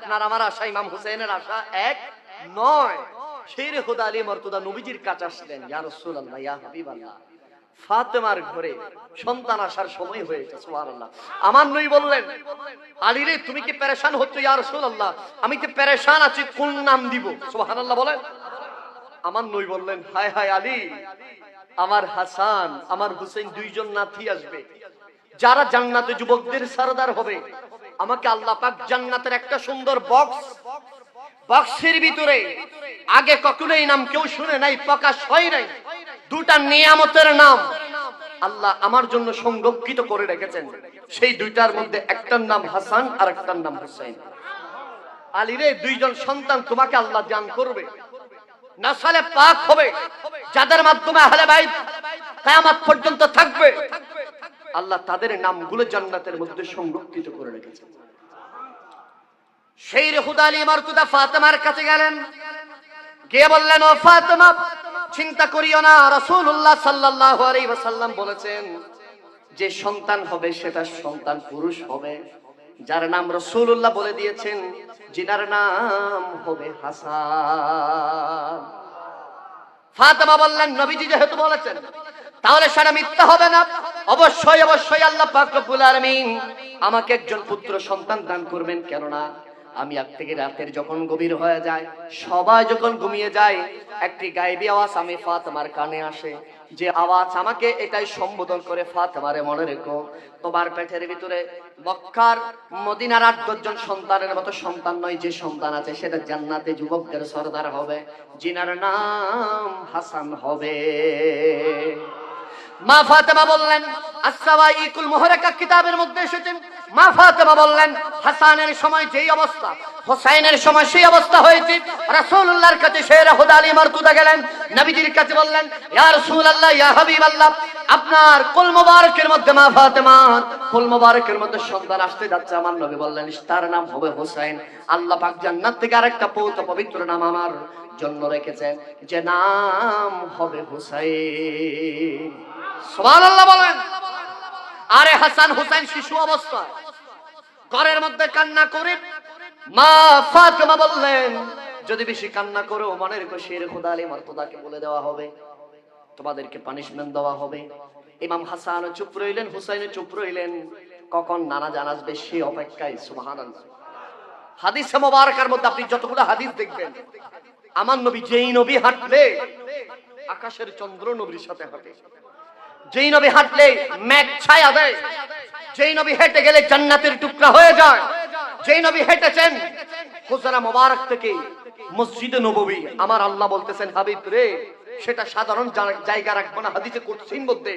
আপনার আমার আশা ইমাম হুসাইনের আশা এক নয়। শের খুদা আলী মর্তুদা নবীজির কাছে আসলেন, ইয়া রাসূলুল্লাহ, ইয়া হাবিবাল্লাহ, ফাতেমার ঘরে সন্তান আসার সময় হয়েছে। সুবহানাল্লাহ। আমার নবী বললেন, আলী রে, তুমি কি পেরেশান হচ্ছ? ইয়া রাসূলুল্লাহ, আমি তো পেরেশান আছি, কোন নাম দিব? সুবহানাল্লাহ বলেন। আমার নবী বললেন, হায় হায় আলী, আমার হাসান আমার হুসাইন দুইজন নাতি আসবে, যারা জান্নাতে যুবকদের সরদার হবে। আমাকে আল্লাহ পাক জান্নাতের একটা সুন্দর বক্সের ভিতরে, আগে কখনো এই নাম কেউ শুনে নাই, প্রকাশ হয় নাই, দুটা নিয়ামতের নাম আল্লাহ আমার জন্য সংরক্ষিত করে রেখেছেন। সেই দুইটার মধ্যে একটার নাম হাসান আর একটার নাম হুসাইন। আলী রে, দুইজন সন্তান তোমাকে আল্লাহ দান করবে, নাসালে পাক হবে, যাদের মাধ্যমে আহলে বাইত কিয়ামত পর্যন্ত থাকবে। আল্লাহ তাদের নামগুলো জান্নাতের মধ্যে সংরক্ষিত করে রেখেছেন। সেই খুদা আলী মারতুদা ফাতেমার কাছে গেলেন, গিয়ে বললেন, ও ফাতেমা, চিন্তা করিও না, রাসূলুল্লাহ সাল্লাল্লাহু আলাইহি ওয়াসাল্লাম বলেছেন যে সন্তান হবে সেটা সন্তান পুরুষ হবে, যার নাম রাসূলুল্লাহ বলে দিয়েছেন, যিনার নাম হবে হাসান। ফাতেমা বললেন, নবীজি যেহেতু বলেছেন, তাহলে সেটা মিথ্যা হবে না। অবশ্যই অবশ্যই আল্লাহ পাক রব্বুল আলামিন আমাকে একজন পুত্র সন্তান দান করবেন, কেননা আমি আগ থেকে রাতের যখন গভীর হয়ে যায়, সবাই যখন ঘুমিয়ে যায়, একটি গায়েবী আওয়াজ আমি ফাতেমার কানে আসে, যে আওয়াজ আমাকে এটাই সম্বোধন করে, ফাতেমারে মনে রেখো, তোমার পেটের ভিতরে মক্কার মদিনার ৮-১০ জন সন্তানের মতো সন্তান নয়, যে সন্তান আছে সেটা জান্নাতে যুবকদের সরদার হবে, যিনার নাম হাসান হবে। মা ফাতেমা বললেন, আস-সাওয়াইকুল মুহরাকা কিতাবের মধ্যে এসেছেন, মা ফাতেমা বললেন, হাসানের সময় যেই অবস্থা, হুসাইনের সময় সেই অবস্থা হয়েছে। রাসূলুল্লাহর কাছে শের খুদা আলী মারতুদা গেলেন, নবীজির কাছে বললেন, ইয়া রাসূলুল্লাহ, ইয়া হাবিবাল্লাহ, আপনার কুল মুবারকের মধ্যে, মা ফাতেমার কুল মুবারকের মধ্যে সন্তান আসতে যাচ্ছে। আমার নবী বললেন, তার নাম হবে হুসাইন। আল্লাহ পাক জান্নাত থেকে আরেকটা পবিত্র নাম আমার জন্য রেখেছেন, যে নাম হবে হুসাইন। সুবহানাল্লাহ বলেন। আরে হাসান হুসাইন শিশু অবস্থায় ঘরের মধ্যে কান্না করে, মা ফাতেমা বললেন, যদি বেশি কান্না করো, মনে রেখো শের খুদা আলী মারতুদাকে বলে দেওয়া হবে, তোমাদেরকে পানিশমেন্ট দেওয়া হবে। ইমাম হাসান চুপ রইলেন, হুসাইন চুপ রইলেন, কখন নানা জান আসবে সেই অপেক্ষায়। সুবহানাল্লাহ। হাদিসে মোবারকার মধ্যে আপনি যতগুলো হাদিস দেখবেন, আমার নবী যেই নবী হাঁটলে আকাশের চন্দ্র নবীর সাথে হাঁটে, যেই নবী হাঁটলে মেঘ ছায়া দেয়, যেই নবী হেঁটে গেলে জান্নাতের টুকরা হয়ে যায়, যেই নবী হেঁটেছেন হুজরা মোবারক থেকে মসজিদে নববী, আমার আল্লাহ বলতেছেন, হাবিব রে, সেটা সাধারণ জায়গা রাখবো না। হাদিসে কুদসির মধ্যে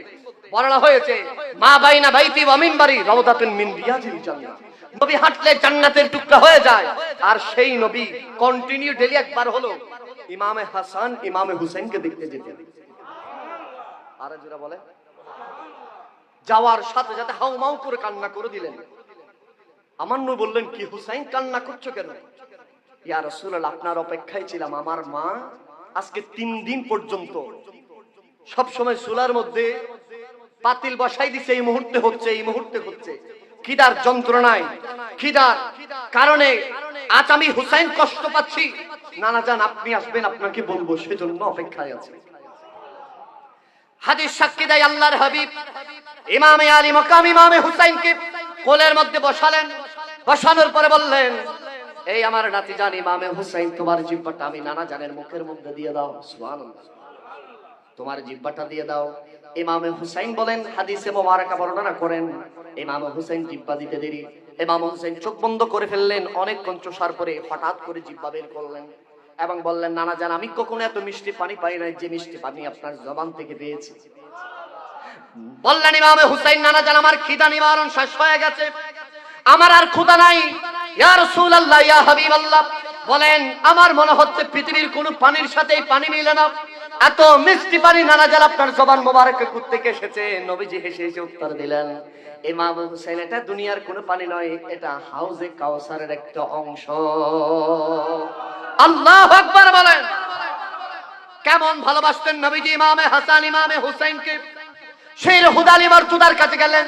বলা হয়েছে, মা বাইনা বাইতি ওয়া মিনবারি রাউদাতুন মিন রিয়াজিল জান্নাহ। নবী হাঁটলে জান্নাতের টুকরা হয়ে যায়। আর সেই নবী কন্টিনিউ ডেইলি একবার হলো ইমামে হাসান ইমামে হুসাইনকে দেখতে যেতেন। আর যারা বলে, যাওয়ার সাথে সাথে হাউমাউ করে কান্না করে দিলেন। আমার নবী বললেন, কি হুসাইন, কান্না করছো কেন? ইয়া রাসূলুল্লাহ, আপনার অপেক্ষায় ছিলাম। আমার মা আজকে 3 দিন পর্যন্ত সব সময় চুলার মধ্যে পাতিল বসাই দিছে, এই মুহূর্তে হচ্ছে, এই মুহূর্তে হচ্ছে, খিদার যন্ত্রণায়, খিদার কারণে আজ আমি হুসাইন কষ্ট পাচ্ছি। নানা জান আপনি আসবেন, আপনাকে বলবো, সেজন্য অপেক্ষায় আছে। হাদিস সাক্ষী দেয়, আল্লাহর হাবিব ইমামে আলী মাকাম ইমামে হুসাইনকে কোলের মধ্যে বসালেন। বসানোর পরে বললেন, এই আমার নাতি জান ইমামে হুসাইন, তোমার জিহ্বাটা আমি নানা জানের মুখের মধ্যে দিয়ে দাও। সুবহানাল্লাহ। তোমার জিহ্বাটা দিয়ে দাও। ইমামে হুসাইন বলেন, হাদিসে মোবারকা বর্ণনা করেন, ইমামে হুসাইন জিহ্বা দিতে দেরি, ইমাম হুসাইন চোখ বন্ধ করে ফেললেন। অনেকক্ষণ চোষার পরে হঠাৎ করে জিহ্বা বের করলেন এবং বললেন, নানা জান, আমি কখনো এত মিষ্টি পানি পাই নাই, যে মিষ্টি পানি আপনার জবান থেকে পেয়েছি। বললেন ইমামে হুসাইন, নানা জান, আমার খিদা নিবারণ শেষ হয়ে গেছে, আমার আর ক্ষুধা নাই। ইয়া রাসূলুল্লাহ, ইয়া হাবিবাল্লাহ, বলেন, আমার মনে হচ্ছে পৃথিবীর কোন পানির সাথে এই পানি মিলে না, এত মিষ্টি পানি নানা জান আপনার জবান মোবারকে কোথা থেকে এসেছে? নবীজি হেসে হেসে উত্তর দিলেন, ইমাম হুসাইন, এটা দুনিয়ার কোনো পানি নয়, এটা হাউজে কাউসারের একটা অংশ। আল্লাহু আকবার বলেন। কেমন ভালোবাসতেন নবীজি ইমামে হাসান ইমামে হুসাইনকে। শের খুদা আলী মারতুদার কাছে গেলেন।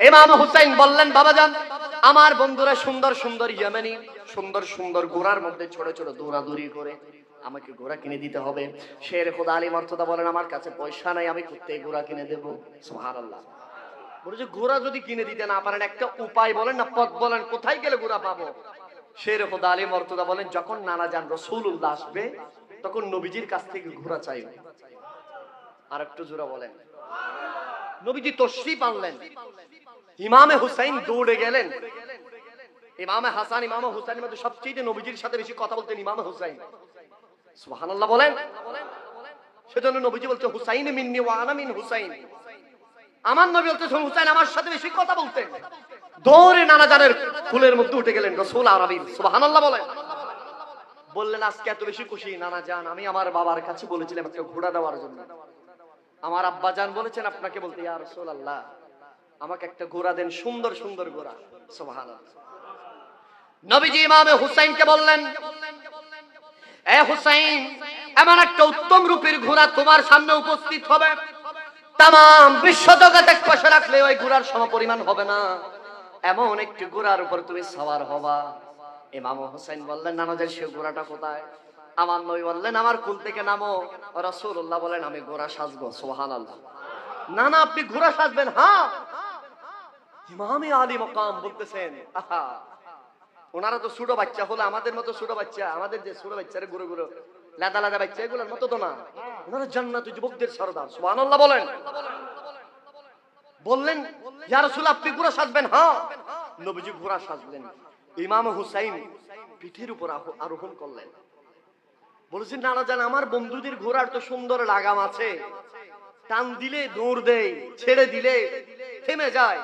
ইমাম হুসাইন বললেন, বাবাজান, আমার বন্ধুরা সুন্দর সুন্দর ইয়েমেনি সুন্দর সুন্দর ঘোড়ার মধ্যে ছোট ছোট দৌড়াদৌড়ি করে আমাকে ঘোড়া কিনে দিতে হবে। শের খোদা আলী মর্তদা বলেন আমার কাছে পয়সা নাই, আমি কোথা থেকে ঘোড়া কিনে দেবো? সুবহানাল্লাহ। বলে যে ঘোড়া যদি কিনে দিতে না পারেন একটা উপায় বলেন না, পথ বলেন, কোথায় গেলে ঘোড়া পাবো? শের খোদা আলী মর্তদা বলেন যখন নানা যান রাসূলুল্লাহ আসবে তখন নবীজির কাছ থেকে ঘোড়া চাইবে। আর একটু জোরে বলেন। নবীজি তশরিফ আনলেন, ইমামে হুসাইন দৌড়ে গেলেন। ইমামে হাসান ইমামে হুসাইনের মধ্যে সবচেয়ে নবীজির সাথে বেশি কথা বলতেন ইমামে হুসাইন। সুবহানাল্লাহ বলেন। সেজন্য নবীজি বলতে হুসাইন মিন্নি ওয়া আনা মিন হুসাইন, আমার নবী বলতে হুসাইন আমার সাথে বেশি কথা বলতেন। দৌড়ে নানা জানের কুলের মধ্যে উঠে গেলেন রাসূল আরবী। সুবহানাল্লাহ বলেন। বললেন আজকে এত বেশি খুশি নানা জান, আমি আমার বাবার কাছে বলেছিলাম একটা ঘোড়া দেওয়ার জন্য, আমার আব্বা জান বলেছেন আপনাকে বলতে, ইয়া রাসূলুল্লাহ আমাকে একটা ঘোড়া দেন, সুন্দর সুন্দর ঘোড়া। সুবহানাল্লাহ। নবীজি ইমামে হুসাইনকে বললেন, এ হুসাইন এমন একটা উত্তম রূপের ঘোড়া তোমার সামনে উপস্থিত হবে, তামাম বিশ্ব জগৎ এক পাশে রাখলে ওই ঘোড়ার সমপরিমাণ হবে না, এমন একটি ঘোড়ার উপর তুমি সওয়ার হবা। ইমাম হুসাইন বললেন নানাজান সে ঘোড়াটা কোথায়? আমার নবী বললেন আমার কুল থেকে নামো। রাসূলুল্লাহ বলেন আমি ঘোড়া সাজবো। সুবহানাল্লাহ। না না আপনি ঘোড়া সাজবেন? হ্যাঁ। ইমামে আলী মাকাম বলতেছেন আহা ওনারা তো ছোট বাচ্চা হলো আমাদের মতো ছোট বাচ্চা, আমাদের যে ছোট বাচ্চারা গুরু গুরু লাদা লাদা বাচ্চা এগুলোর মতো তো না, ওনারা জান্নাতি যুবকদের সরদার। সুবহানাল্লাহ বলেন। বললেন ইয়া রাসূল আপনি ঘোড়া সাজবেন? হ্যাঁ। নবীজি ঘোড়া সাজলেন, ইমাম হুসাইন পিঠের উপর আরোহণ করলেন। বলেছেন নানা জান আমার বন্ধুদের ঘোড়ার তো সুন্দর লাগাম আছে, টান দিলে দৌড় দেয়, ছেড়ে দিলে থেমে যায়।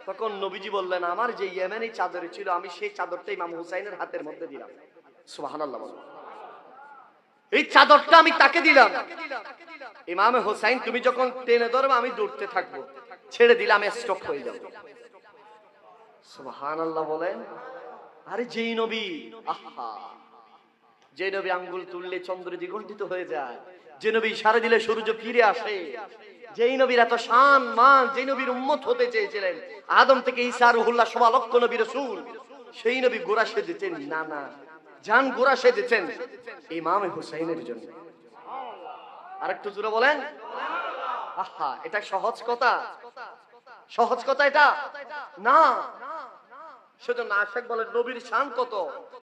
তখন নবীজি বললেন আমার যে ইয়েমেনি চাদর ছিল আমি সেই চাদরটা ইমাম হুসাইনের হাতের মধ্যে দিলাম। সুবহানাল্লাহ বলেন। এই চাদরটা আমি তাকে দিলাম, ইমাম হুসাইন তুমি যখন টেনে ধরবে আমি দৌড়তে থাকবো, ছেড়ে দিলাম স্টপ হয়ে যাবে। সুবহানাল্লাহ বলেন। আরে যেই নবী, আহা যে নবী আঙ্গুল তুললে চন্দ্র দ্বিগণ্ডিত হয়ে যায়, যে নবী ইশারা দিলে সূর্য ফিরে আসে, যেই নবীর এত শান মান, যেই নবীর উম্মত হতে চেয়েছিলেন আদম থেকে ঈসা রুহুল্লাহ সবা লক্ষ নবী রাসূল, সেই নবী গোরা সেজেছেন না না জান গোরা সেজেছেন ইমাম হুসাইনের জন্য। আরেকটু জোরে বলেন। আহা এটা সহজ কথা? সহজ কথা এটা না। সেজন্য আশিক বলেন নবীর শান কত,